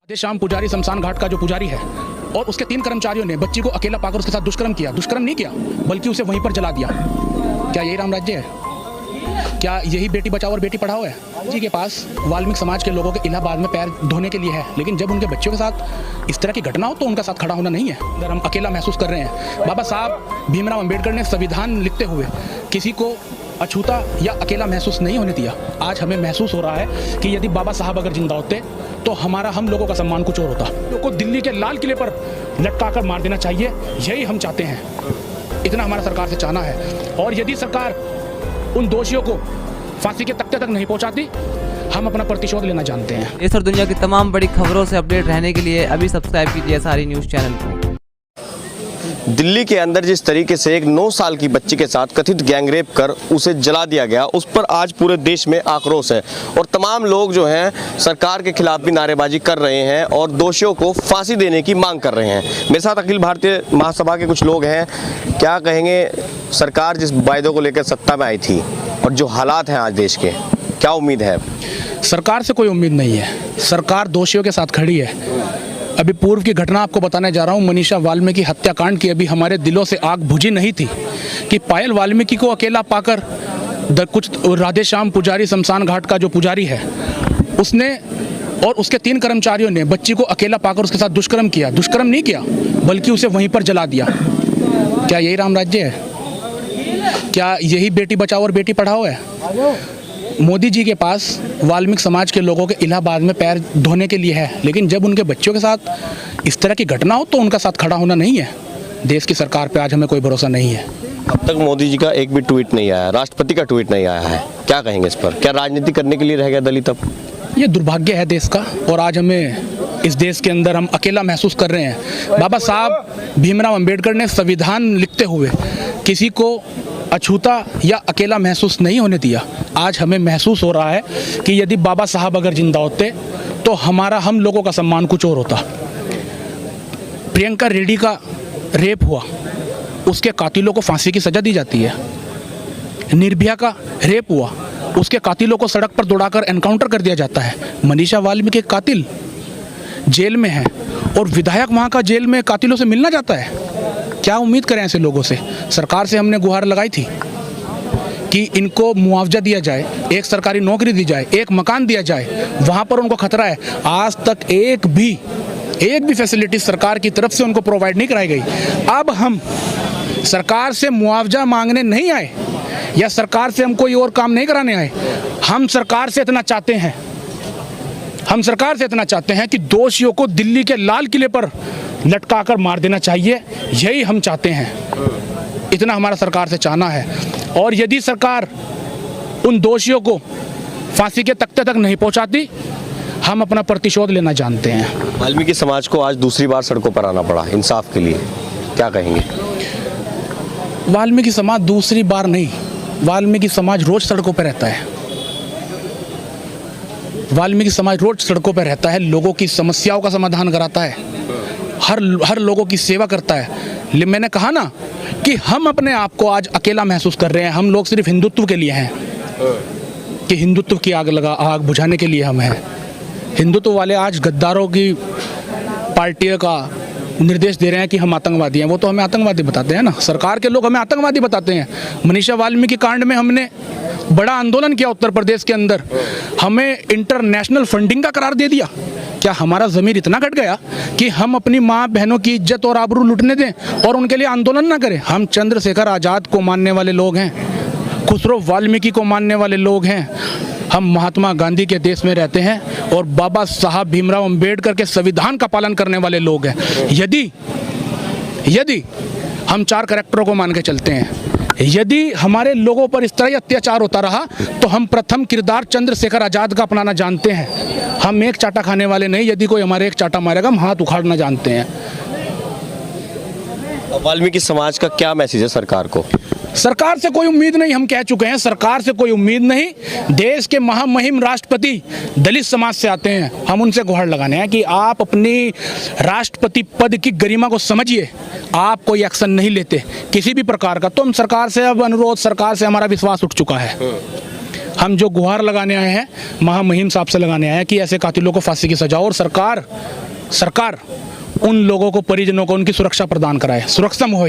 देर शाम पुजारी शमशान घाट का जो पुजारी है और उसके 3 कर्मचारियों ने बच्ची को अकेला पाकर उसके साथ दुष्कर्म किया। दुष्कर्म नहीं किया बल्कि उसे वहीं पर जला दिया। क्या यही राम राज्य है? क्या यही बेटी बचाओ और बेटी पढ़ाओ है? जी के पास वाल्मीकि समाज के लोगों के इलाहाबाद में पैर धोने के लिए है, लेकिन जब उनके बच्चों के साथ इस तरह की घटना हो तो उनका साथ खड़ा होना नहीं है। अगर हम अकेला महसूस कर रहे हैं, बाबा साहब भीमराव अंबेडकर ने संविधान लिखते हुए किसी को अछूता या अकेला महसूस नहीं होने दिया। आज हमें महसूस हो रहा है कि यदि बाबा साहब अगर जिंदा होते तो हम लोगों का सम्मान कुछ और होता। लोगों को दिल्ली के लाल किले पर लटका कर मार देना चाहिए, यही हम चाहते हैं। इतना हमारा सरकार से चाहना है। और यदि सरकार उन दोषियों को फांसी के तख्ते तक नहीं पहुंचाती, हम अपना प्रतिशोध लेना जानते हैं। इस और दुनिया की तमाम बड़ी खबरों से अपडेट रहने के लिए अभी सब्सक्राइब कीजिए सारी न्यूज़ चैनल को। दिल्ली के अंदर जिस तरीके से एक 9 साल की बच्ची के साथ कथित गैंगरेप कर उसे जला दिया गया, उस पर आज पूरे देश में आक्रोश है और तमाम लोग जो हैं सरकार के खिलाफ भी नारेबाजी कर रहे हैं और दोषियों को फांसी देने की मांग कर रहे हैं। मेरे साथ अखिल भारतीय महासभा के कुछ लोग हैं। क्या कहेंगे, सरकार जिस वायदों को लेकर सत्ता में आई थी और जो हालात हैं आज देश के, क्या उम्मीद है? सरकार से कोई उम्मीद नहीं है। सरकार दोषियों के साथ खड़ी है। अभी पूर्व की घटना आपको बताने जा रहा हूँ, मनीषा वाल्मीकि हत्याकांड की। अभी हमारे दिलों से आग बुझी नहीं थी कि पायल वाल्मीकि को अकेला पाकर कुछ राधे श्याम पुजारी शमशान घाट का जो पुजारी है उसने और उसके 3 कर्मचारियों ने बच्ची को अकेला पाकर उसके साथ दुष्कर्म किया। दुष्कर्म नहीं किया बल्कि उसे वहीं पर जला दिया। क्या यही राम राज्य है? क्या यही बेटी बचाओ और बेटी पढ़ाओ है? मोदी जी के पास वाल्मीकि समाज के लोगों के इलाहाबाद में पैर धोने के लिए है, लेकिन जब उनके बच्चों के साथ इस तरह की घटना हो तो उनका साथ खड़ा होना नहीं है। देश की सरकार पे आज हमें कोई भरोसा नहीं है। अब तक मोदी जी का एक भी ट्वीट नहीं आया, राष्ट्रपति का ट्वीट नहीं आया है। क्या कहेंगे इस पर? क्या राजनीति करने के लिए रह गया दलित? अब ये दुर्भाग्य है देश का और आज हमें इस देश के अंदर हम अकेला महसूस कर रहे हैं। बाबा साहब भीमराव अंबेडकर ने संविधान लिखते हुए किसी को अछूता या अकेला महसूस नहीं होने दिया। आज हमें महसूस हो रहा है कि यदि बाबा साहब अगर जिंदा होते तो हम लोगों का सम्मान कुछ और होता। प्रियंका रेड्डी का रेप हुआ, उसके कातिलों को फांसी की सजा दी जाती है। निर्भया का रेप हुआ, उसके कातिलों को सड़क पर दौड़ाकर एनकाउंटर कर दिया जाता है। मनीषा वाल्मीकि के कातिल जेल में है और विधायक वहाँ का जेल में कातिलों से मिलना जाता है। क्या उम्मीद करें ऐसे लोगों से? सरकार से हमने गुहार लगाई थी कि इनको मुआवजा दिया जाए, एक सरकारी नौकरी दी जाए, एक मकान दिया जाए। वहाँ पर उनको खतरा है। आज तक एक भी फैसिलिटी सरकार की तरफ से उनको प्रोवाइड नहीं कराई गई। अब हम सरकार से मुआवजा मांगने नहीं आए या सरकार से हम कोई और काम नहीं कराने आए। हम सरकार से इतना चाहते हैं कि दोषियों को दिल्ली के लाल किले पर लटका कर मार देना चाहिए, यही हम चाहते हैं। इतना हमारा सरकार से चाहना है। और यदि सरकार उन दोषियों को फांसी के तख्ते तक नहीं पहुंचाती, हम अपना प्रतिशोध लेना जानते हैं। वाल्मीकि समाज को आज दूसरी बार सड़कों पर आना पड़ा इंसाफ के लिए, क्या कहेंगे? वाल्मीकि समाज दूसरी बार नहीं, वाल्मीकि समाज रोज सड़कों पर रहता है। वाल्मीकि समाज रोज सड़कों पर रहता है, लोगों की समस्याओं का समाधान कराता है, हर लोगों की सेवा करता है। मैंने कहा ना कि हम अपने आप को आज अकेला महसूस कर रहे हैं। हम लोग सिर्फ हिंदुत्व के लिए हैं कि हिंदुत्व की आग बुझाने के लिए हम हैं। हिंदुत्व वाले आज गद्दारों की पार्टियों का निर्देश दे रहे हैं कि हम आतंकवादी हैं। वो तो हमें आतंकवादी बताते हैं ना, सरकार के लोग हमें आतंकवादी बताते हैं। मनीषा वाल्मीकि कांड में हमने बड़ा आंदोलन किया उत्तर प्रदेश के अंदर, हमें इंटरनेशनल फंडिंग का करार दे दिया। क्या हमारा ज़मीर इतना घट गया कि हम अपनी माँ बहनों की इज्जत और आबरू लुटने दें और उनके लिए आंदोलन ना करें? हम चंद्रशेखर आज़ाद को मानने वाले लोग हैं, खुसरो वाल्मीकि को मानने वाले लोग हैं। हम महात्मा गांधी के देश में रहते हैं और बाबा साहब भीमराव अंबेडकर के संविधान का पालन करने वाले लोग हैं। यदि हम 4 करैक्टरों को मान के चलते हैं, यदि हमारे लोगों पर इस तरह अत्याचार होता रहा तो हम प्रथम किरदार चंद्रशेखर आज़ाद का अपनाना जानते हैं। हम एक चाटा खाने वाले नहीं, यदि कोई हमारे एक चाटा मारेगा हम हाथ उखाड़ना जानते हैं। वाल्मीकि समाज का क्या मैसेज है सरकार को? सरकार से कोई उम्मीद नहीं, हम कह चुके हैं। सरकार से कोई उम्मीद नहीं। देश के महामहिम राष्ट्रपति दलित समाज से आते हैं, हम उनसे गुहार लगाने हैं कि आप अपनी राष्ट्रपति पद की गरिमा को समझिए। आप कोई एक्शन नहीं लेते किसी भी प्रकार का, तो हम सरकार से अब अनुरोध, सरकार से हमारा विश्वास उठ चुका है। हम जो गुहार लगाने आए हैं महामहिम साहब से लगाने आए हैं कि ऐसे कातिलों को फांसी की सजा, और सरकार सरकार उन लोगों को, परिजनों को उनकी सुरक्षा प्रदान कराए, सुरक्षा मुहैया